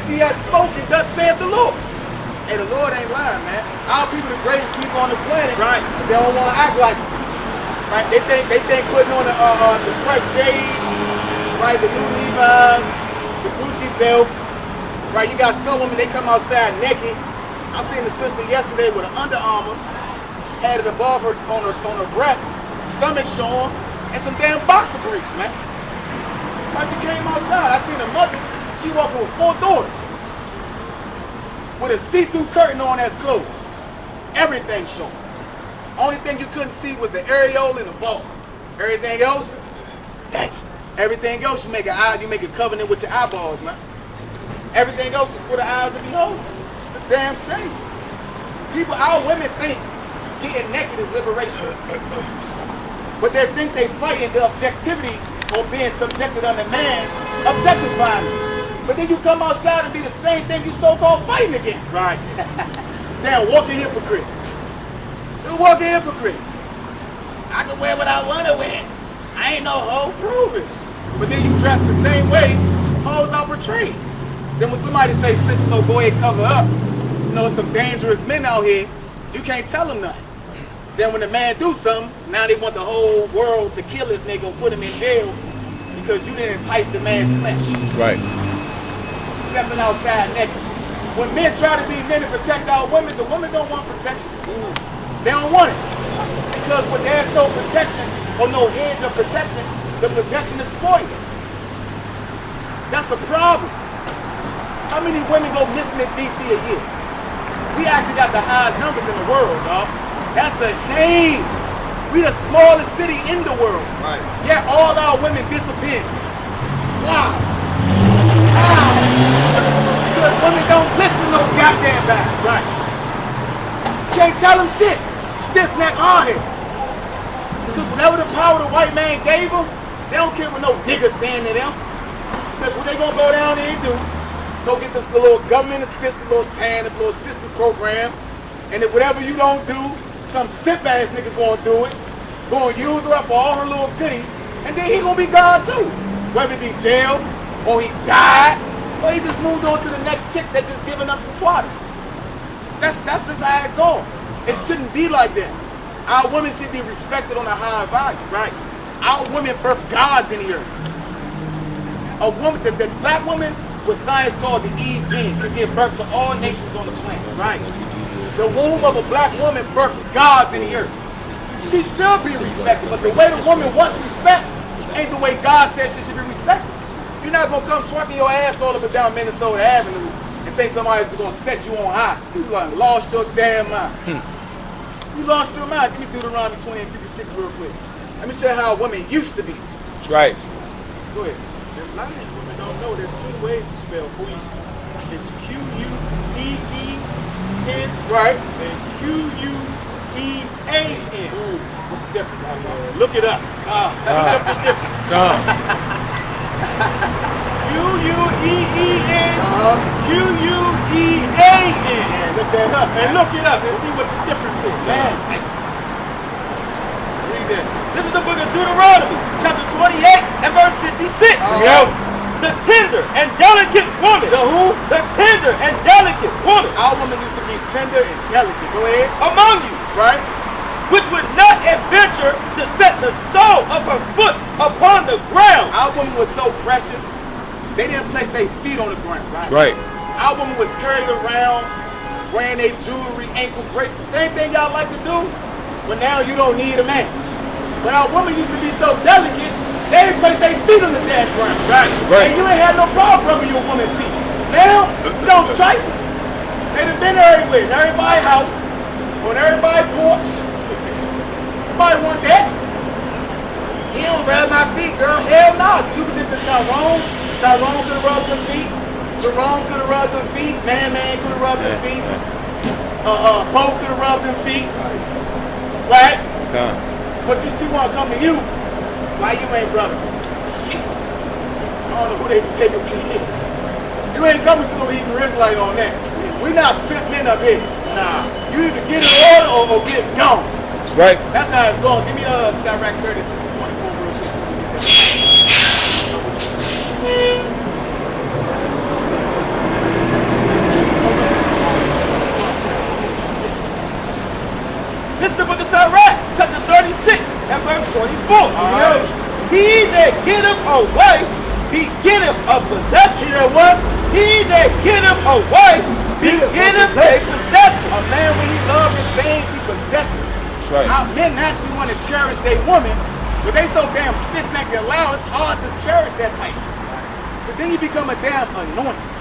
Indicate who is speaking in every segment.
Speaker 1: as he has spoken, thus saith the Lord. Hey, the Lord ain't lying, man. Our people the greatest people on the planet.
Speaker 2: Right.
Speaker 1: But they don't want to act like it. Right? They think putting on the fresh J's, right? The new Levi's, the Gucci belts. Right? You got some women, they come outside naked. I seen the sister yesterday with an Under Armour, had it above her on her breasts, stomach showing, and some damn boxer briefs, man. So she came outside. I seen a mother. She walking with 4 daughters, with a see-through curtain on as closed. Everything showing. Only thing you couldn't see was the areola and the vault. Everything else, everything else you make a covenant with your eyeballs, man. Everything else is for the eyes to behold. It's a damn shame. Our women think getting naked is liberation. But they think they fighting the objectivity or being subjected under man, objectifying it. But then you come outside and be the same thing you so-called fighting against.
Speaker 2: Right.
Speaker 1: Damn walking hypocrite. You walking hypocrite. I can wear what I want to wear. I ain't no hoe, prove it. But then you dress the same way hoes are portrayed. Then when somebody say, sister, no, go ahead, cover up. You know, some dangerous men out here, you can't tell them nothing. Then when the man do something, now they want the whole world to kill this nigga or put him in jail because you didn't entice the man's flesh.
Speaker 3: Right.
Speaker 1: Stepping outside naked. When men try to be men to protect our women, the women don't want protection. They don't want it. Because when there's no protection or no hedge of protection, the possession is spoiled. That's a problem. How many women go missing in DC a year? We actually got the highest numbers in the world, dog. That's a shame. We the smallest city in the world.
Speaker 2: Right.
Speaker 1: Yet all our women disappear. Why? How? Because women don't listen to no goddamn back.
Speaker 2: Right.
Speaker 1: You can't tell them shit. Stiff neck, hard head. Because whatever the power the white man gave them, they don't care what no nigga saying to them. Because what they gonna go down there and do is go get the little government assisted, little TAN, the little assistant program, and if whatever you don't do, some simp ass nigga gonna do it, gonna use her up for all her little goodies, and then he gonna be gone too. Whether it be jail, or he died, or he just moved on to the next chick that just giving up some twatters. That's just how it goes. It shouldn't be like that. Our women should be respected on a higher value.
Speaker 2: Right.
Speaker 1: Our women birth gods in the earth. A woman, the black woman with science called the Eve gene, can give birth to all nations on the planet.
Speaker 2: Right.
Speaker 1: The womb of a black woman births gods in the earth. She should be respected, but the way the woman wants respect ain't the way God says she should be respected. You're not gonna come twerking your ass all up and down Minnesota Avenue and think somebody's gonna set you on high. You lost your damn mind. You lost your mind. Give me Deuteronomy 20 and 56 real quick. Let me show you how a woman used to be.
Speaker 3: That's right.
Speaker 1: Go ahead.
Speaker 2: A lot of these women don't know there's 2 ways to spell queen. It's Q-U-E-E-N
Speaker 1: Right.
Speaker 2: and Q-U-E-A-N.
Speaker 1: What's the difference?
Speaker 2: Look it up. Look up the difference. Q-U-E-E-N, Q-U-E-A-N.
Speaker 1: Look that up.
Speaker 2: And look it up and see what the difference is.
Speaker 1: Man. Read that.
Speaker 2: This is the book of Deuteronomy, chapter 28 and verse 56. The tender and delicate woman.
Speaker 1: The who?
Speaker 2: The tender and delicate woman.
Speaker 1: Our woman used to be tender and delicate. Go ahead.
Speaker 2: Among you.
Speaker 1: Right?
Speaker 2: Which would not adventure to set the sole of her foot upon the ground.
Speaker 1: Our woman was so precious, they didn't place their feet on the ground.
Speaker 3: That's right.
Speaker 1: Our woman was carried around, wearing their jewelry, ankle bracelets, the same thing y'all like to do, but now you don't need a man. When our woman used to be so delicate, they didn't place their feet on the damn ground.
Speaker 3: Right.
Speaker 1: And you ain't had no problem rubbing your woman's feet. Now, you don't trifle. They done been everywhere, in everybody's house, on everybody's porch. Nobody want that. He don't rub my feet, girl. Hell no. You could just Tyrone. Tyrone could have rubbed them feet. Jerome could have rubbed them feet. Man could have rubbed them feet. Bo could have rubbed them feet. Right? But she want to come to you. Why you ain't rubbing? Shit. I don't know who they is. You ain't coming to no Hebrew Israelite on that. We not sent men up here. Nah. You either get in order or get gone.
Speaker 3: That's right.
Speaker 1: That's how it's going. Give me Sirach 36 and 24 real quick.
Speaker 2: a wife beginneth a possession.
Speaker 1: He that what?
Speaker 2: He that getteth a wife beginneth a possession.
Speaker 1: A man, when he loves his things, he possesses it.
Speaker 3: Right.
Speaker 1: Men naturally want to cherish their woman, but they so damn stiff-necked and loud, it's hard to cherish that type. But then you become a damn annoyance,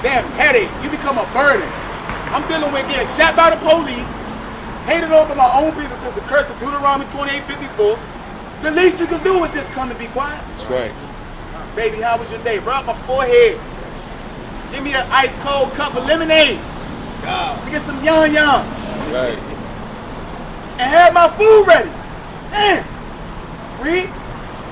Speaker 1: damn headache. You become a burden. I'm dealing with getting shot by the police, hated on by my own people because the curse of Deuteronomy 28:54. The least you can do is just come and be quiet.
Speaker 3: That's right.
Speaker 1: Baby, how was your day? Rub my forehead. Give me an ice cold cup of lemonade. We get some yum.
Speaker 3: Right.
Speaker 1: And have my food ready. Read.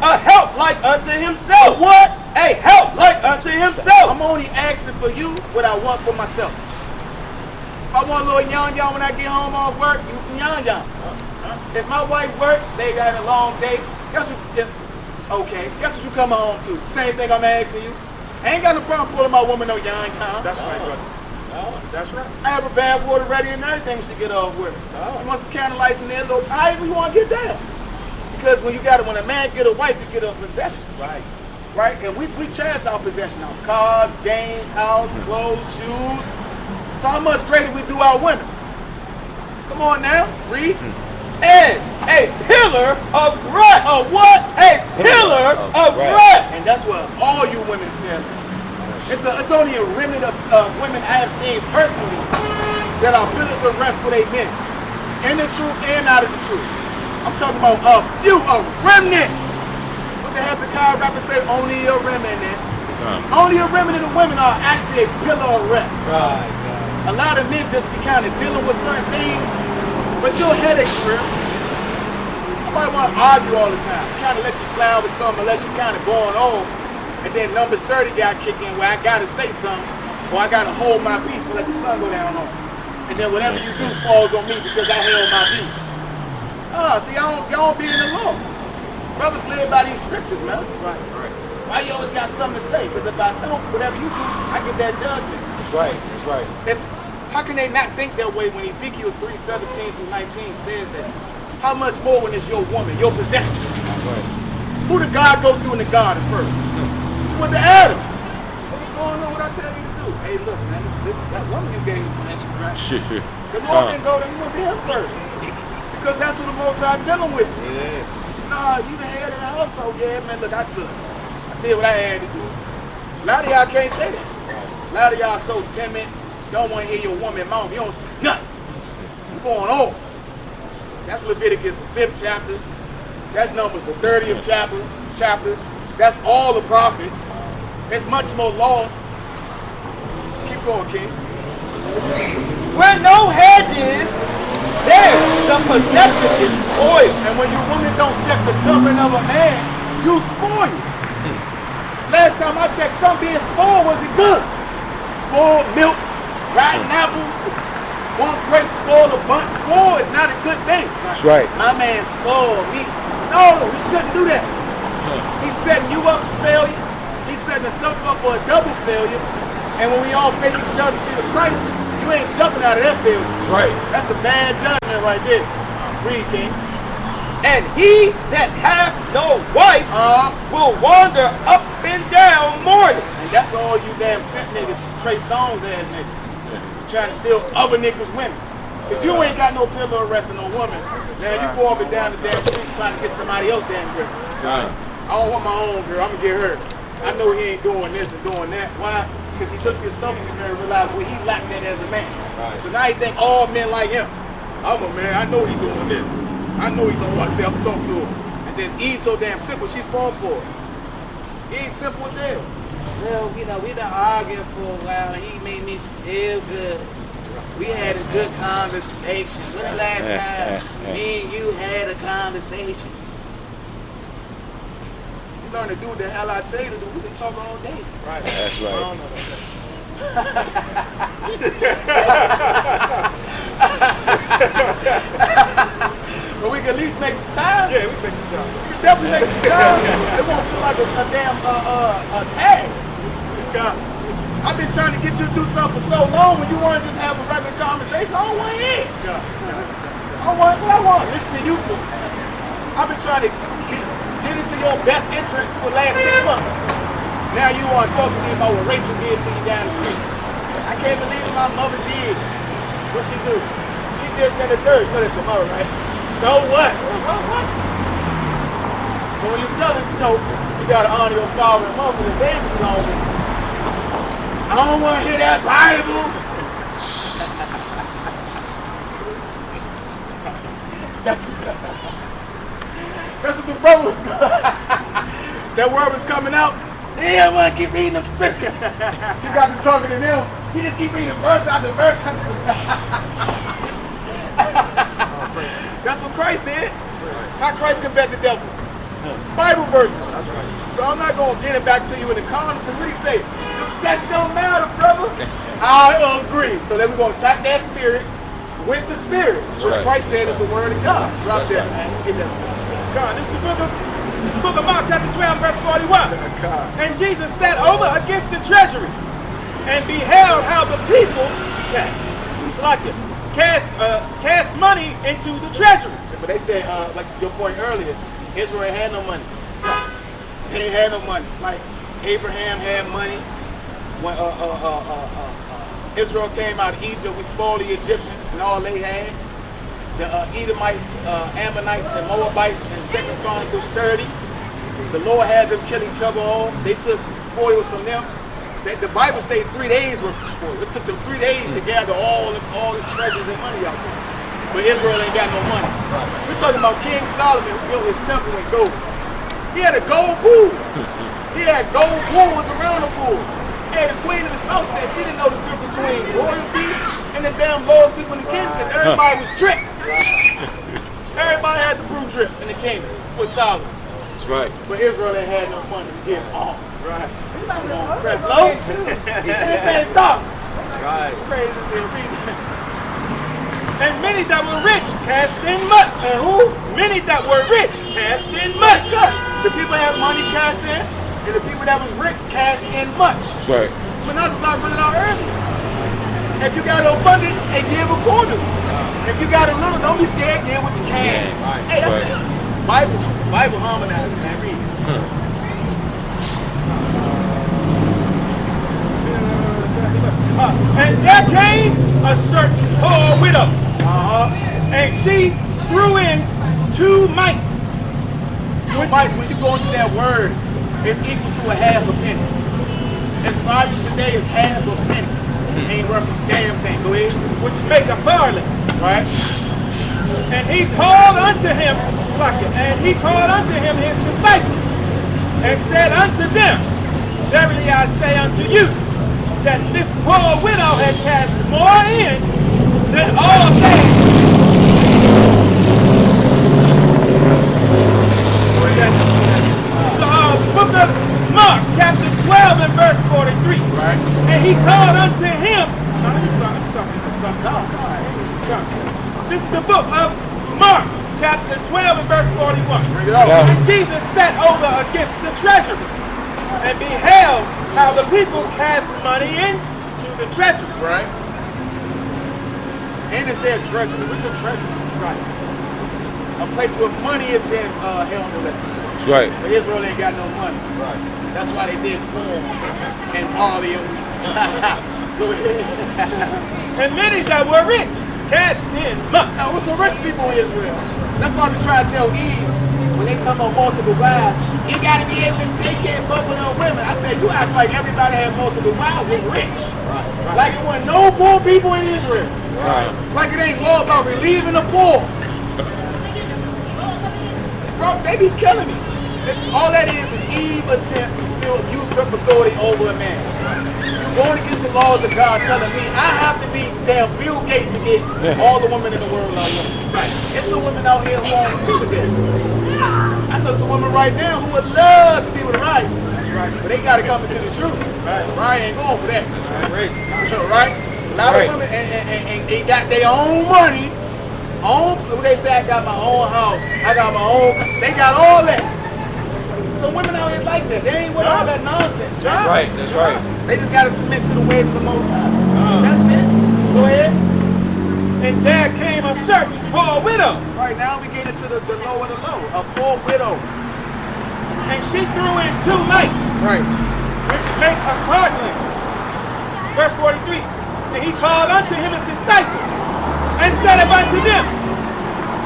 Speaker 2: A help like unto himself.
Speaker 1: What?
Speaker 2: A help like unto himself.
Speaker 1: I'm only asking for you what I want for myself. If I want a little yum when I get home off work, give me some yum. If my wife worked, baby, I had a long day. Guess what you coming home to? Same thing I'm asking you. I ain't got no problem pulling my woman no yum.
Speaker 2: That's right, brother. That's right.
Speaker 1: I have a bath water ready and everything when she get off work. You want some candle lights in there, little however you want to get down. Because when a man get a wife, you get a possession. Right? And we cherish our possession now. Cars, games, house, clothes, shoes. So how much greater we do our women. Come on now, read.
Speaker 2: And a pillar of rest.
Speaker 1: A what?
Speaker 2: A pillar of rest.
Speaker 1: And that's what all you women feel. It's only a remnant of women I have seen personally that are pillars of rest for their men. In the truth and out of the truth. I'm talking about a remnant. What the Hezekiah rapper say? Only a remnant. Only a remnant of women are actually a pillar of rest. A lot of men just be kind of dealing with certain things, but your headache real. Nobody want to argue all the time. Kind of let you slide with something unless you're kind of going off. And then numbers 30 got kick in where I got to say something, or I got to hold my peace and let the sun go down on me. And then whatever you do falls on me because I held my peace. See, y'all don't be in the law. Brothers live by these scriptures, man.
Speaker 2: Right.
Speaker 1: Why you always got something to say? Because if I don't, whatever you do, I get that judgment.
Speaker 3: That's right.
Speaker 1: How can they not think that way when Ezekiel 3:17-19 says that? How much more when it's your woman, your possession?
Speaker 3: Right.
Speaker 1: Who did God go through in the garden first? He went to Adam. What's going on? What I tell you to do? Hey, look, man, that woman you gave me, man, she right. The Lord didn't go there. He went to him first. Because that's what the Most High dealing with. Nah, you the head of the household. Yeah, man, look, I did what I had to do. A lot of y'all can't say that. A lot of y'all so timid. Don't want to hear your woman mouth. You don't see nothing. You're going off. That's Leviticus, the 5th chapter. That's Numbers, the 30th chapter. That's all the prophets. There's much more laws. Keep going, King.
Speaker 2: Where no hedge is, there the possession is spoiled.
Speaker 1: And when your woman don't set the covering of a man, you spoil. Last time I checked, something being spoiled wasn't good. Spoiled milk, rotten apples, one grape spoil a bunch. Spoil is not a good thing.
Speaker 3: That's right.
Speaker 1: My man spoiled me. No, he shouldn't do that. He's setting you up for failure. He's setting himself up for a double failure. And when we all face the judgment seat of Christ, you ain't jumping out of that failure.
Speaker 3: That's right.
Speaker 1: That's a bad judgment right there. Read, King.
Speaker 2: And he that hath no wife will wander up and down mourning.
Speaker 1: And that's all you damn simp niggas, Trey Songz ass niggas. Trying to steal other niggas' women. If you ain't got no pillar of rest and no woman, then you go up and down the damn street trying to get somebody else damn girl. I don't want my own girl, I'm gonna get her. I know he ain't doing this and doing that. Why? Because he looked at himself in the mirror and realized what he lacked in as a man. So now he think all men like him. I'm a man, I know he doing this. I know he don't want them to talk to her. And then Eve's so damn simple, she fall for it. Eve's simple as hell. Well, you know, we been arguing for a while and he made me feel good. We had a good conversation. When the last time me and you had a conversation? You learn to do what the hell I tell you to do. We can talk all day.
Speaker 2: Right.
Speaker 3: That's right.
Speaker 1: But we can at least make some time.
Speaker 2: Yeah, we make some time.
Speaker 1: We can definitely make some time. It won't feel like a damn task.
Speaker 2: God.
Speaker 1: I've been trying to get you to do something for so long when you want to just have a regular conversation. I don't want to hear. I want what I want. Listen to you for. I've been trying to get into your best interests for the last 6 months. Now you want to talk to me about what Rachel did to you down the street. I can't believe what my mother did. What she do? She did that the third. But it's your mother, right? So what? What? But when you tell her, you know, you got to honor your father and mother, the days are long. I don't want to hear that Bible. That's what the brother was doing. That word was coming out. Yeah, I want to keep reading them scriptures. You got me talking to them. You just keep reading verse after verse. That's what Christ did. How Christ combat the devil. Bible verses. So I'm not going to get it back to you in the comments because what he say? The flesh don't matter, brother. I agree. So then we're going to attack that spirit with the spirit, which Christ said is the word of God. Drop that, man. Get that.
Speaker 2: God, this is the book of Mark, chapter 12, verse 41. And Jesus sat over against the treasury and beheld how the people cast money into the treasury.
Speaker 1: But they said, like your point earlier, Israel had no money. They ain't had no money. Like Abraham had money. When Israel came out of Egypt, we spoiled the Egyptians and all they had. The Edomites, Ammonites, and Moabites in 2 Chronicles 30. The Lord had them kill each other off. They took spoils from them. The Bible says 3 days worth of spoil. It took them 3 days to gather all the treasures and money out there. But Israel ain't got no money. We're talking about King Solomon who built his temple in gold. He had a gold pool. He had gold pools around the pool. And the queen of the south said she didn't know the difference between royalty and the damn lowest people in the kingdom because everybody was dripped. Everybody had the brew drip in the kingdom with Solomon.
Speaker 3: That's right.
Speaker 1: But Israel ain't had no money to give all. Right. Come on, press low. It's dollars.
Speaker 3: Right.
Speaker 1: Crazy as hell. Read that.
Speaker 2: And many that were rich cast in much.
Speaker 1: And who?
Speaker 2: Many that were rich cast in much.
Speaker 1: The people that had money cast in, and the people that was rich cast in much.
Speaker 3: That's right.
Speaker 1: But that's what I brought it out earlier. If you got abundance, and give accordingly. If you got a little, don't be scared, give what you can.
Speaker 3: Right.
Speaker 1: Hey, that's it. Bible harmonizing, man. Read it.
Speaker 2: And there came a certain poor widow. And she threw in 2 mites.
Speaker 1: 2 mites, when you go into that word, it's equal to a half a penny. Its value today is half a penny. Ain't worth a damn thing. Go ahead.
Speaker 2: Which make a farthing.
Speaker 1: Right?
Speaker 2: And he called unto him, his disciples, and said unto them, Verily I say unto you, that this poor widow had cast more in than all they. Book of Mark, chapter 12 and verse 43.
Speaker 1: Right.
Speaker 2: And he called unto him. This is the book of Mark, chapter 12 and verse 41.
Speaker 1: Bring it up.
Speaker 2: And Jesus sat over against the treasury and beheld how the people cast money into the treasury.
Speaker 1: Right. And it said treasury. What's a treasury?
Speaker 2: Right.
Speaker 1: A place where money is being held on the left.
Speaker 3: That's right.
Speaker 1: But Israel ain't got no money.
Speaker 3: Right.
Speaker 1: That's why they did corn and barley and wheat. Go ahead.
Speaker 2: And many that were rich cast in money.
Speaker 1: Now, what's some rich people in Israel? That's why we try to tell Eve, when they talk about multiple wives, you got to be able to take care of both of them women. I said, you act like everybody had multiple wives was rich. Right. Like it wasn't no poor people in Israel.
Speaker 3: Right.
Speaker 1: Like it ain't law about relieving the poor. Bro, they be killing me. All that is Eve attempt to still usurp authority over a man. You're going against the laws of God, telling me I have to be damn Bill Gates to get all the women in the world I want. Right. There's some women out here who won't agree with that. I know some women right now who would love to be with Ryan. That's right. But they got to come into the truth. Right. Ryan ain't going for that. Right. Right? A lot of women, and they got their own money. They say, I got my own house. I got my own. They got all that. Some women out here like that. They ain't with all that nonsense.
Speaker 3: That's right. That's right.
Speaker 1: They just got to submit to the ways of the Most High. That's it. Go ahead.
Speaker 2: And there came a certain poor widow.
Speaker 1: Right now we get into the low of the low. A poor widow.
Speaker 2: and she threw in 2 mites,
Speaker 1: Right.
Speaker 2: which make her fraudulent. Verse 43. And he called unto him his disciples, and said unto them,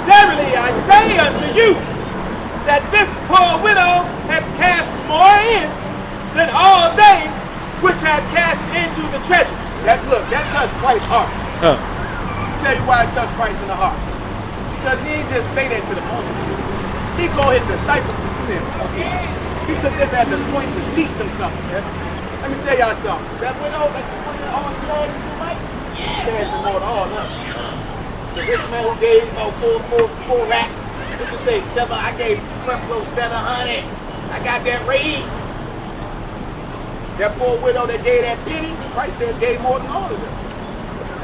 Speaker 2: Verily I say unto you, that this poor widow hath cast more in than all they which have cast into the treasure.
Speaker 1: That touched Christ's heart. I'll tell you why it touched Christ in the heart. Because he didn't just say that to the multitude. He called his disciples. He took this as a point to teach them something. Let me tell y'all something. That widow that just put in all she had in 2 mites, she has the more than all of us. The rich man who gave four racks, this would say 7, I gave Creflo 700. I got that raise. That poor widow that gave that penny, Christ said gave more than all of them.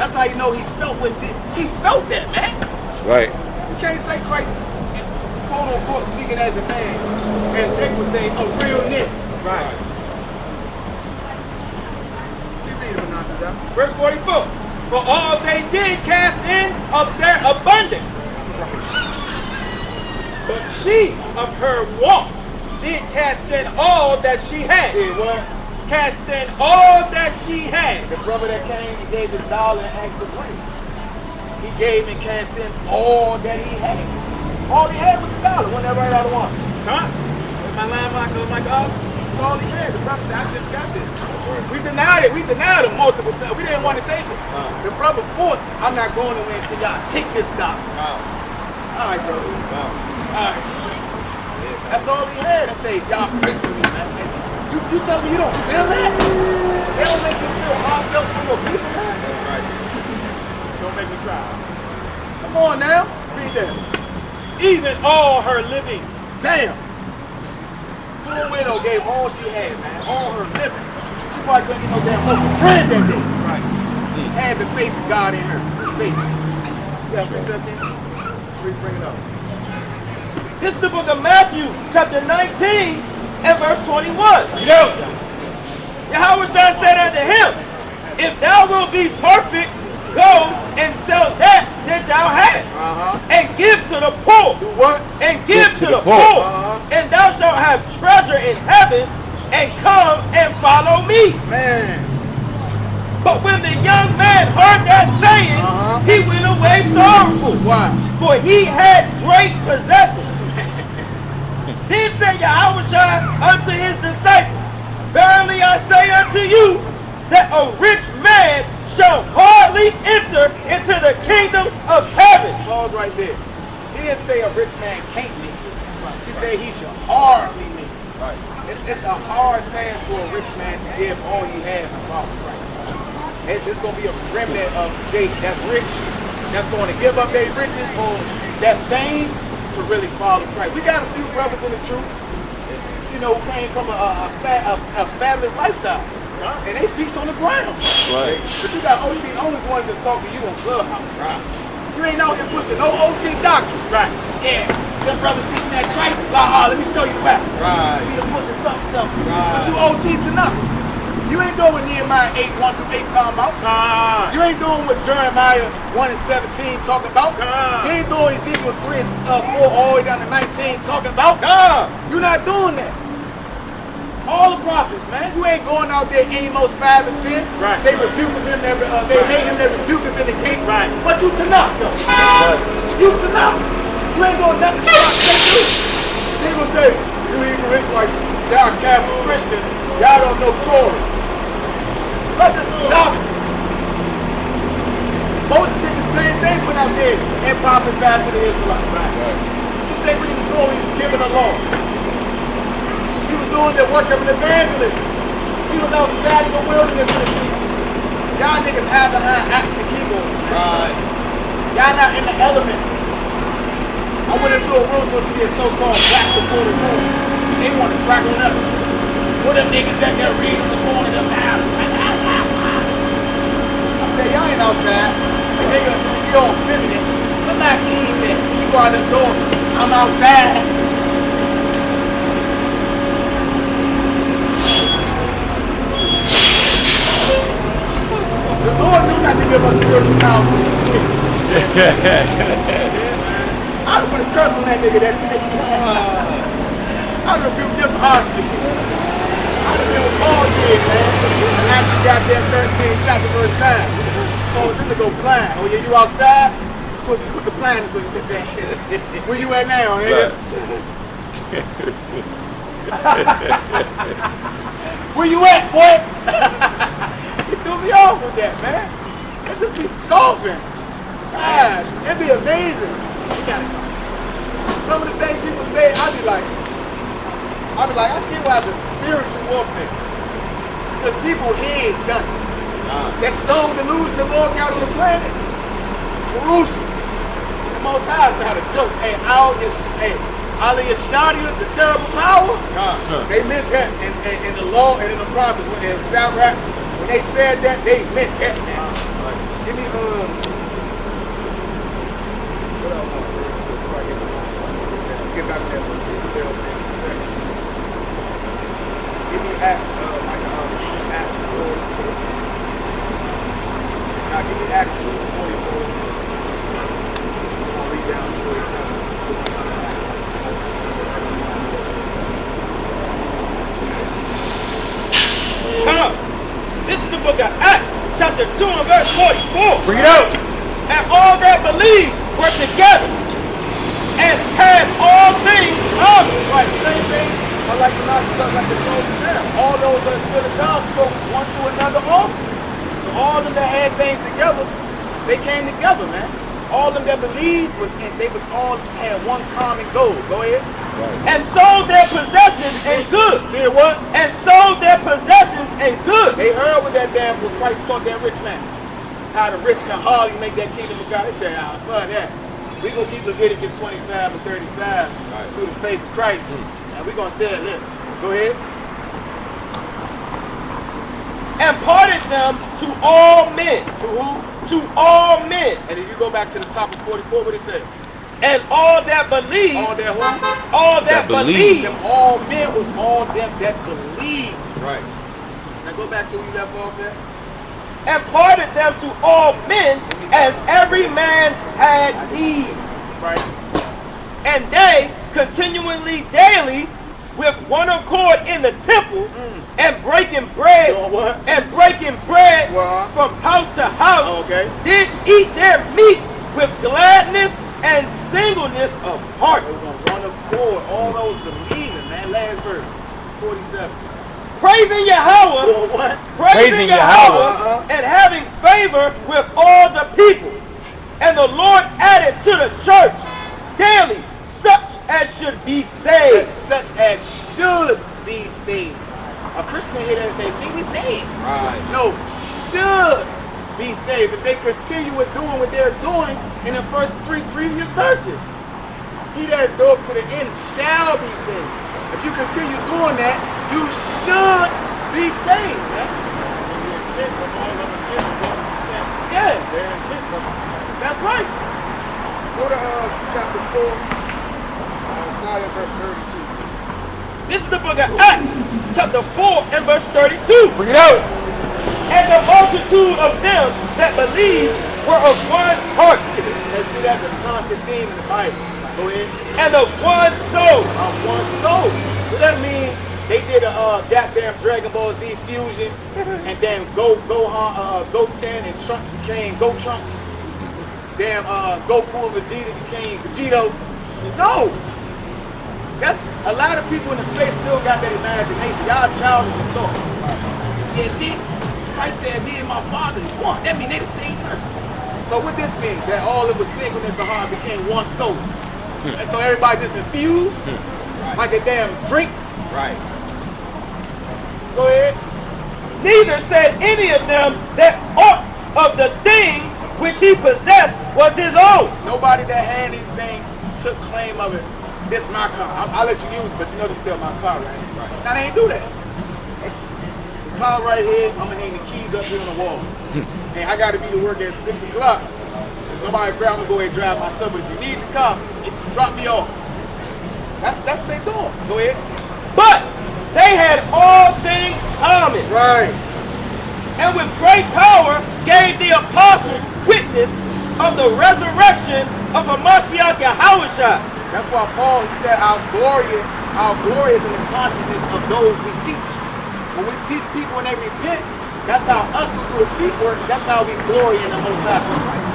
Speaker 1: That's how you know he felt with it. He felt that, man.
Speaker 3: That's right.
Speaker 1: You can't say Christ, quote unquote, speaking as a man, as Jake would say, a real nigga.
Speaker 2: Right.
Speaker 1: Keep reading, Mananza.
Speaker 2: Verse 44. For all they did cast in of their abundance, but she of her want did cast in all that she had.
Speaker 1: Yeah, well,
Speaker 2: Cast in all that she had.
Speaker 1: the brother that came, he gave his $1 and asked for $3. He gave and cast in all that he had. All he had was $1. Wasn't that right out of one?
Speaker 2: Huh?
Speaker 1: With my line marker, I'm like, oh, that's all he had. The brother said, I just got this. We denied it. We denied him multiple times. We didn't want to take it. The brother forced, I'm not going away until y'all take this $1. All right, bro. All right. That's all he had. I say, y'all pray for me, man. You tell me you don't feel that? They don't make you feel heartfelt for your people, man.
Speaker 2: Right. Don't make me cry.
Speaker 1: Come on now. Read that.
Speaker 2: Even all her living.
Speaker 1: Damn. Poor widow gave all she had, man. All her living. She probably couldn't get no damn over $1,000 that day.
Speaker 2: Right.
Speaker 1: Had the faith of God in her. The faith. Yeah, precept in. Bring it up.
Speaker 2: This is the book of Matthew, chapter 19, and verse 21. Yahweh said unto him, If thou wilt be perfect, go and sell that thou hast, and give to the poor.
Speaker 1: Do what?
Speaker 2: And give to the poor. And thou shalt have treasure in heaven, and come and follow me.
Speaker 1: Man.
Speaker 2: But when the young man heard that saying, he went away sorrowful.
Speaker 1: Why?
Speaker 2: For he had great possessions. Then said Yahweh unto his disciples, Verily I say unto you, that a rich man shall hardly enter into the kingdom of heaven.
Speaker 1: Pause right there. He didn't say a rich man can't make it. He said he should hardly make it.
Speaker 3: Right.
Speaker 1: It's a hard task for a rich man to give all he has to follow Christ. It's going to be a remnant of Jake that's rich, that's going to give up their riches or that fame to really follow Christ. We got a few brothers in the truth, you know, who came from a fabulous lifestyle. And they feast on the ground.
Speaker 3: Right.
Speaker 1: But you got OT owners wanting to talk to you on Clubhouse. Right. You ain't out here pushing no OT doctrine.
Speaker 2: Right.
Speaker 1: Yeah. Them brothers teaching that Christ. Let me show you where.
Speaker 3: Right.
Speaker 1: You need to put this something.
Speaker 3: Right.
Speaker 1: But you OT tonight. You ain't doing what Nehemiah 8:1-8 talking about. You ain't doing what Jeremiah 1:17 talking about. You ain't doing Ezekiel 3:4 all the way down to 19 talking about. You're not doing that. All the prophets, man. You ain't going out there Amos 5 and 10.
Speaker 2: Right.
Speaker 1: They rebuke him, they hate him, they rebuke him in the gate.
Speaker 2: Right.
Speaker 1: But you Tanakh though. You Tanakh. You ain't doing nothing to you. People say, you Hebrew Israelites, y'all Catholic Christians, y'all don't know Torah. Let us stop. Moses did the same thing, went out there and prophesied to the Israelites.
Speaker 3: Right.
Speaker 1: What you think what he was doing? He was giving a law. He was doing the work of an evangelist. He was outside in the wilderness with his people. Y'all niggas hide behind apps and keyboards.
Speaker 3: Right.
Speaker 1: Y'all not in the elements. I went into a room supposed to be a so-called black supporter room. They want to crack on us. What them niggas that they're reading the corner of the mouth? I said, y'all ain't outside. The nigga, he all feminine. Where my keys at? He go out this door. I'm outside. The Lord knew not to give us spiritual power to this kid. I'd put a curse on that nigga that day. I I rebuke them harshly. I done been with Paul did, man. And after goddamn 13 chapter verse 9. Told him to go blind. Oh yeah, you outside? Put the blinders on your bitch ass. Where you at now, nigga?
Speaker 2: Where you at, boy?
Speaker 1: You threw me off with that, man. That just be scoffing. God, it'd be amazing. Some of the things people say, I be like, I see why it's a spiritual warfare. Because people head done. That strong delusion the Lord got on the planet. Crucial. The Most High is not a joke. Hey, Ali Yashadiya, the terrible power, they meant that in the law and in the prophets, when in Sarah, when they said that, they meant that, man. Give me, what else? Before I get back to that one. Give me Acts, Acts 4. Now give me Acts 2:44. I'll read down to 47.
Speaker 2: Come on. This is the book of Acts, chapter 2 and verse 44.
Speaker 3: Bring it out.
Speaker 2: And all that believed were together and had all things common.
Speaker 1: Right, same thing. I like the Nazis, I like the close down. All those that feel the God spoke one to another often. So all of them that had things together, they came together, man. All of them that believed they was all had one common goal. Go ahead.
Speaker 3: Right.
Speaker 2: And sold their possessions and goods.
Speaker 1: Did what?
Speaker 2: And sold their possessions and goods.
Speaker 1: They heard what Christ taught that rich man. How the rich can hardly make that kingdom of God. They said, fuck that. We're going to keep Leviticus 25 and 35 through the faith of Christ. And we're going to say it later. Go ahead.
Speaker 2: And parted them to all men.
Speaker 1: To who?
Speaker 2: To all men.
Speaker 1: And if you go back to the top of 44, what it say?
Speaker 2: And all that believe.
Speaker 1: All that who?
Speaker 2: All that believe.
Speaker 1: Them all men was all them that believed.
Speaker 3: Right.
Speaker 1: Now go back to where you left off at.
Speaker 2: And parted them to all men as every man had need.
Speaker 1: Right.
Speaker 2: And they continually daily with one accord in the temple and breaking bread from house to house, did eat their meat with gladness and singleness of heart.
Speaker 1: It was on one accord, all those believing, man. Last verse, 47.
Speaker 2: Praising Yahweh,
Speaker 1: Doing what?
Speaker 2: praising Yahweh, and having favor with all the people. And the Lord added to the church daily such as should be saved.
Speaker 1: Such as should be saved. A Christian here that say, see, we saved.
Speaker 3: Right.
Speaker 1: No, should be saved. If they continue with doing what they're doing in the first 3 previous verses. He that endureth to the end shall be saved. If you continue doing that, you should be saved, man.
Speaker 2: The intent of all of them wasn't the same.
Speaker 1: Yeah.
Speaker 2: Their intent wasn't the same.
Speaker 1: That's right. Go to chapter 4. Start at verse 32.
Speaker 2: This is the book of Acts, chapter 4 and verse 32.
Speaker 3: Bring it out.
Speaker 2: And the multitude of them that believed were of one heart.
Speaker 1: And see, that's a constant theme in the Bible. Go ahead.
Speaker 2: And of one soul.
Speaker 1: Of one soul. What that mean? They did a goddamn Dragon Ball Z fusion, and then Goten and Trunks became Trunks. Damn, Goku and Vegeta became Vegito. No! That's a lot of people in the faith still got that imagination. Y'all childish in thought. Yeah, see? Christ said me and my father is one. That means they the same person. So what this mean? That all of a singleness of heart became one soul. And so everybody just infused like a damn drink.
Speaker 3: Right.
Speaker 1: Go ahead.
Speaker 2: Neither said any of them that aught of the things which he possessed was his own.
Speaker 1: Nobody that had anything took claim of it. This my car. I'll let you use it, but you know this still my car, right? Now they ain't do that. The car right here, I'm gonna hang the keys up here on the wall. And I gotta be to work at 6 o'clock. If nobody grab me, go ahead and drive myself. But if you need the car, drop me off. That's what they doing. Go ahead.
Speaker 2: But they had all things common.
Speaker 1: Right.
Speaker 2: And with great power gave the apostles witness of the resurrection of Hamashiach Yahushua.
Speaker 1: That's why Paul, he said, our glory Our glory is in the consciousness of those we teach. When we teach people and they repent, that's how us who do the feet work, that's how we glory in the Most High through Christ.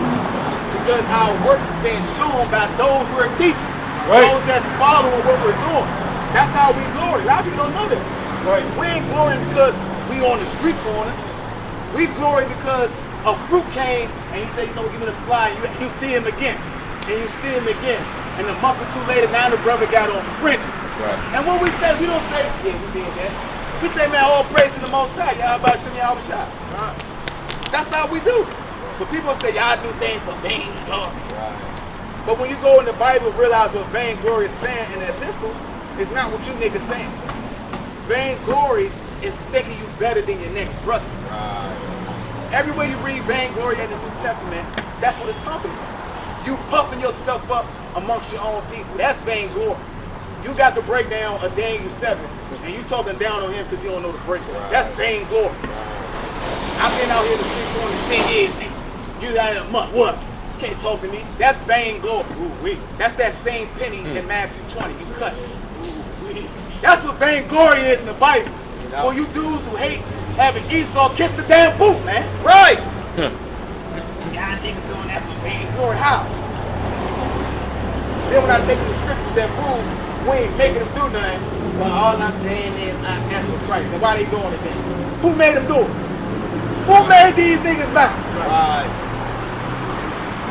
Speaker 1: Because our works is being shown by those we're teaching.
Speaker 3: Right.
Speaker 1: Those that's following what we're doing. That's how we glory. A lot of people don't know that.
Speaker 3: Right.
Speaker 1: We ain't glorying because we on the street corner. We glory because a fruit came and he said, you know, give me the fly. You see him again. And you see him again. And a month or two later, now the brother got on fringes.
Speaker 3: Right.
Speaker 1: And when we say, we don't say, yeah, we did that. We say, man, all praise to the Most High. Y'all about to y'all shot. That's how we do. But people say, y'all do things for vainglory. Right. But when you go in the Bible, realize what vainglory is saying in the epistles is not what you niggas saying. Vainglory is thinking you better than your next brother. Right. Everywhere you read vainglory in the New Testament, that's what it's talking about. You puffing yourself up amongst your own people. That's vainglory. You got the breakdown of Daniel 7, and you talking down on him because you don't know the breakdown. Right. That's vainglory. Right. I've been out here in the street for 10 years, and you got in a month. What? You can't talk to me. That's vainglory. That's that same penny in Matthew 20. You cut. That's what vainglory is in the Bible. For you dudes who hate having Esau kiss the damn boot, man. Right. Y'all niggas doing that for vainglory. How? Then when I take the scriptures that prove we ain't making them do nothing, well, all I'm saying is I ask for Christ. And why they doing it then? Who made them do it? Who made these niggas mouth? Right.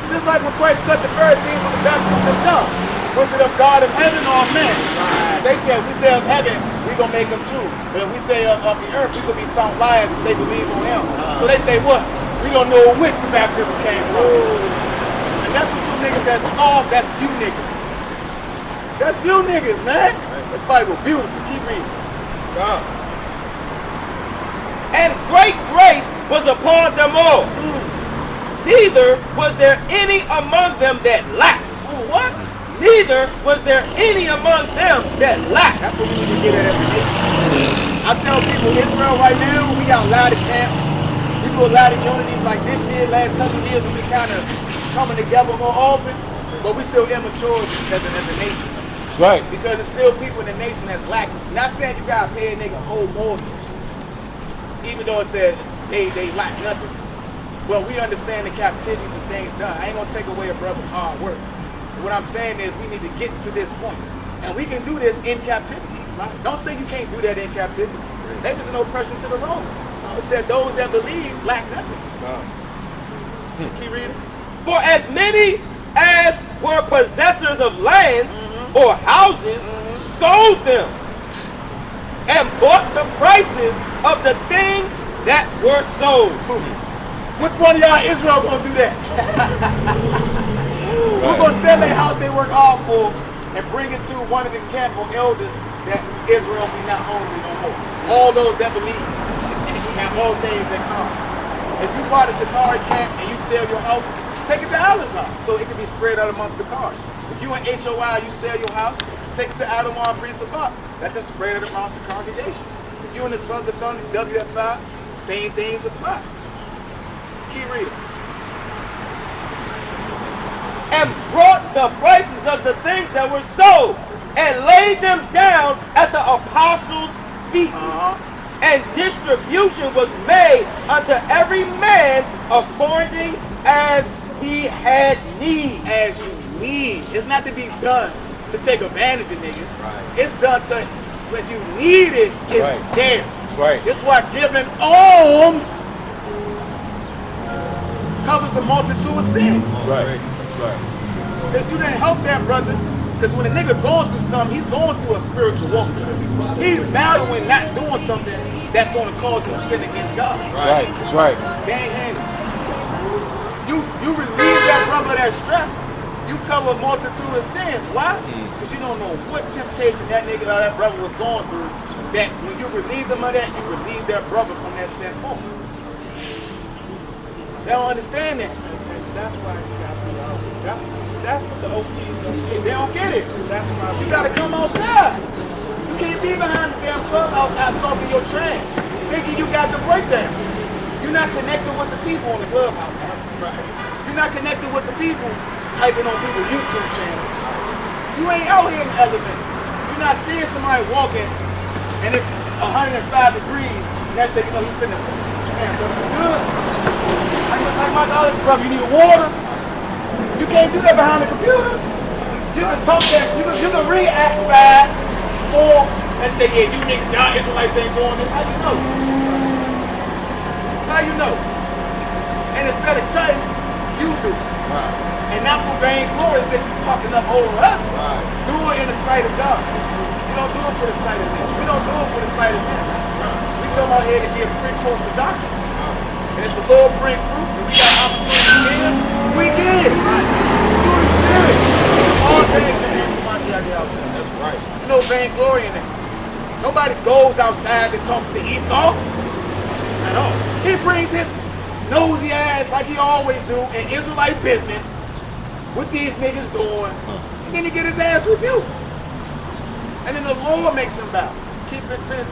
Speaker 1: Just like when Christ cut the Pharisees from the baptism of John. Was it of God of heaven or of man? Right. They said, we say of heaven, we gonna make them true. But if we say of the earth, we gonna be found liars because they believe on him. So they say what? We don't know which the baptism came from. And that's what you niggas that scoff, that's you niggas. That's you niggas, man. This Bible beautiful. Keep reading.
Speaker 4: God. And great grace was upon them all. Neither was there any among them that lacked.
Speaker 1: What?
Speaker 4: Neither was there any among them that lacked.
Speaker 1: That's what we need to get at every nation. I tell people, Israel right now, we got a lot of camps. We do a lot of unities like this year. Last couple of years, we've been kind of coming together more often, but we still immature as a nation.
Speaker 3: Right.
Speaker 1: Because there's still people in the nation that's lacking. Not saying you gotta pay a nigga whole mortgage, even though it said they lack nothing. Well, we understand the captivities and things done. I ain't gonna take away a brother's hard work. What I'm saying is we need to get to this point. And we can do this in captivity. Right? Don't say you can't do that in captivity. There was no oppression to the Romans. It said those that believe lack nothing. Keep reading.
Speaker 4: For as many as were possessors of lands or houses sold them and bought the prices of the things that were sold.
Speaker 1: Which one of y'all Israel gonna do that? Who gonna sell their house they work hard for and bring it to one of the camp or elders that Israel be not hungry no more? All those that believe have all things that come. If you bought a Sakari camp and you sell your house, take it to Allah's house so it can be spread out amongst Sakari. If you in HOI, you sell your house, take it to Adamar and Priest of God. Let them spread it amongst the congregation. If you in the Sons of Thunder, WFI, same things apply. Keep reading.
Speaker 4: And brought the prices of the things that were sold and laid them down at the apostles' feet. And distribution was made unto every man according as he had need.
Speaker 1: As you need. It's not to be done to take advantage of niggas. Right. It's done to, if you need it, it's there.
Speaker 3: Right.
Speaker 1: That's why giving alms covers a multitude of sins.
Speaker 3: Right.
Speaker 1: Because you didn't help that brother. Because when a nigga going through something, he's going through a spiritual warfare. He's battling not doing something that's going to cause him to sin against God.
Speaker 3: Right. That's right.
Speaker 1: They ain't handling. You relieve that brother of that stress, you cover a multitude of sins. Why? Because you don't know what temptation that nigga or that brother was going through. That when you relieve them of that, you relieve that brother from that fault. They don't understand that.
Speaker 2: And that's why you got to be out. That's what the OTs don't get.
Speaker 1: They don't get it.
Speaker 2: That's why
Speaker 1: you got to come outside. You can't be behind the damn clubhouse out talking your trash, thinking you got the breakdown. You're not connecting with the people on the clubhouse. Right. You're not connecting with the people typing on people's YouTube channels. You ain't out here in the elements. You You're not seeing somebody walking and it's 105 degrees. Next thing you know, he's finna. Damn, brother, you good? Like my daughter, brother, you need water? You can't do that behind the computer. You can talk that. You can read Acts 5, 4, and say, yeah, you niggas, y'all Israelites ain't doing this. How you know? How you know? And instead of cutting, you do.
Speaker 3: Right.
Speaker 1: And not for vain glory as if you're puffing up over us.
Speaker 3: Right.
Speaker 1: Do it in the sight of God. You don't do it for the sight of men. We don't do it for the sight of men. We come out here to give free course of doctrine. And if the Lord brings fruit and we got opportunity to give, we give. Through the Spirit. All things in the name of my Yahweh.
Speaker 3: That's right.
Speaker 1: There's no vain glory in that. Nobody goes outside to talk to Esau at all. He brings his nosy ass like he always do in Israelite business. What these niggas doing? And then he get his ass rebuked. And then the Lord makes him bow. Keep his business.